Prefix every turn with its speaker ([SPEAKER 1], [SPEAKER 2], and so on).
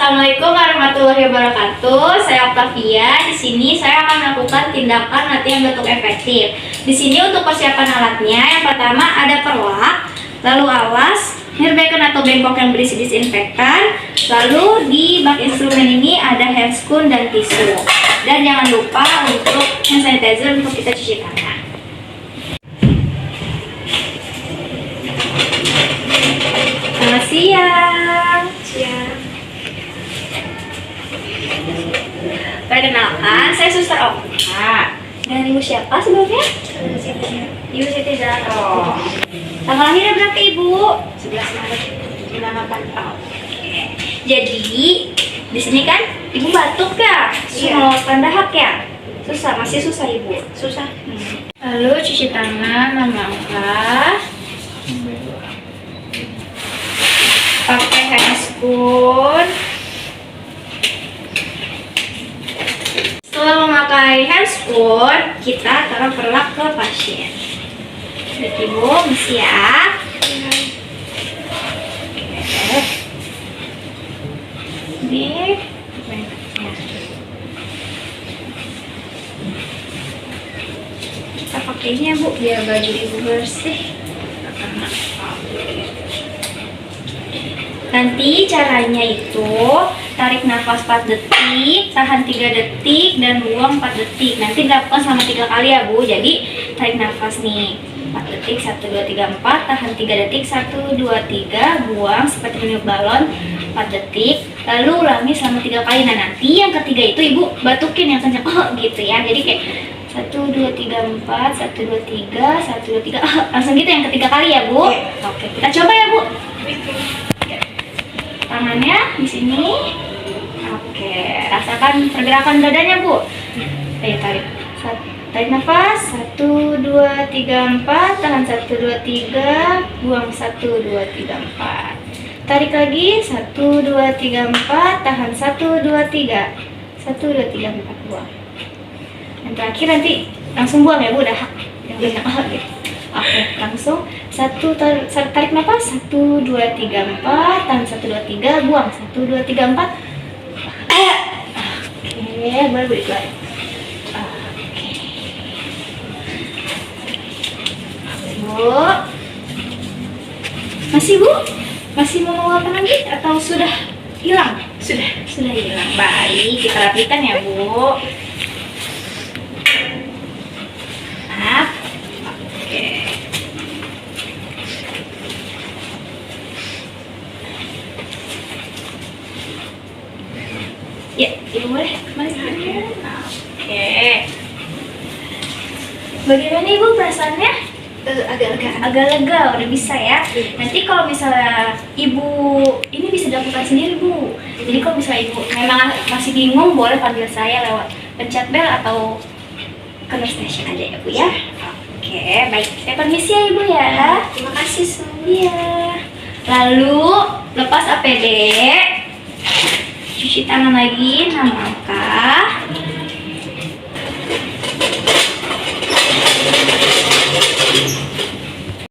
[SPEAKER 1] Assalamualaikum warahmatullahi wabarakatuh. Saya Octavia. Di sini saya akan melakukan tindakan latihan batuk efektif. Di sini untuk persiapan alatnya, yang pertama ada perlak, lalu alas, nirbekan atau bengkok yang berisi disinfektan, lalu di bak instrumen ini ada handscoon dan tisu. Dan jangan lupa untuk hand sanitizer untuk kita cuci tangan. Selamat siang. Perkenalkan, saya Suster Okta. Dan ibu siapa sebelumnya? Ibu Siti Zaro. Tanggal lahirnya berapa ibu? 11 Maret 98. Jadi di sini kan ibu batuk ya? Mengeluarkan dahak ya? Susah, masih susah ibu? Susah. Lalu cuci tangan, mengangkat. Pakai handscoon. Setelah memakai handscoon, kita taruh perlak ke pasien. Baik ibu, siap. Ini kita pakainya bu, biar baju ibu bersih. Nanti caranya itu tarik nafas 4 detik, tahan 3 detik, dan buang 4 detik. Nanti dilakukan selama 3 kali ya bu. Jadi tarik nafas nih 4 detik, 1, 2, 3, 4, tahan 3 detik, 1, 2, 3, buang seperti meniup balon 4 detik. Lalu ulangi selama 3 kali. Nah nanti yang ketiga itu ibu batukin yang kencang, gitu ya. Jadi kayak 1, 2, 3, 4, 1, 2, 3, 1, 2, 3, langsung gitu yang ketiga kali ya bu. Oke, kita coba ya bu. Tangannya di sini. Oke, rasakan pergerakan dadanya bu. Ayo tarik. Tarik nafas. 1, 2, 3, 4. Tahan 1, 2, 3. Buang 1, 2, 3, 4. Tarik lagi. 1, 2, 3, 4. Tahan 1, 2, 3. 1, 2, 3, 4. Buang. Dan terakhir nanti langsung buang ya bu. Udah yang banyak gitu. Oke, langsung tarik nafas 1, 2, 3, 4, tahan 1, 2, 3, buang 1, 2, 3, 4. Oke, boleh balik. Oke. Bu, masih bu? Masih mau mengeluarkan lagi atau sudah hilang? Sudah hilang. Baik, kita rapikan ya bu. Maaf. Oke. Ya, ibu boleh. Oke. Bagaimana ibu perasaannya? Agak lega, udah bisa ya. Nanti kalau misalnya ibu ini bisa dilakukan sendiri bu. Jadi kalau misalnya ibu memang masih bingung, boleh panggil saya lewat pencet bel atau ke nurse station aja ya bu ya. Oke, baik. Saya permisi ya ibu ya. Terima kasih semuanya. Lalu lepas APD, cuci tangan lagi, 6 langkah.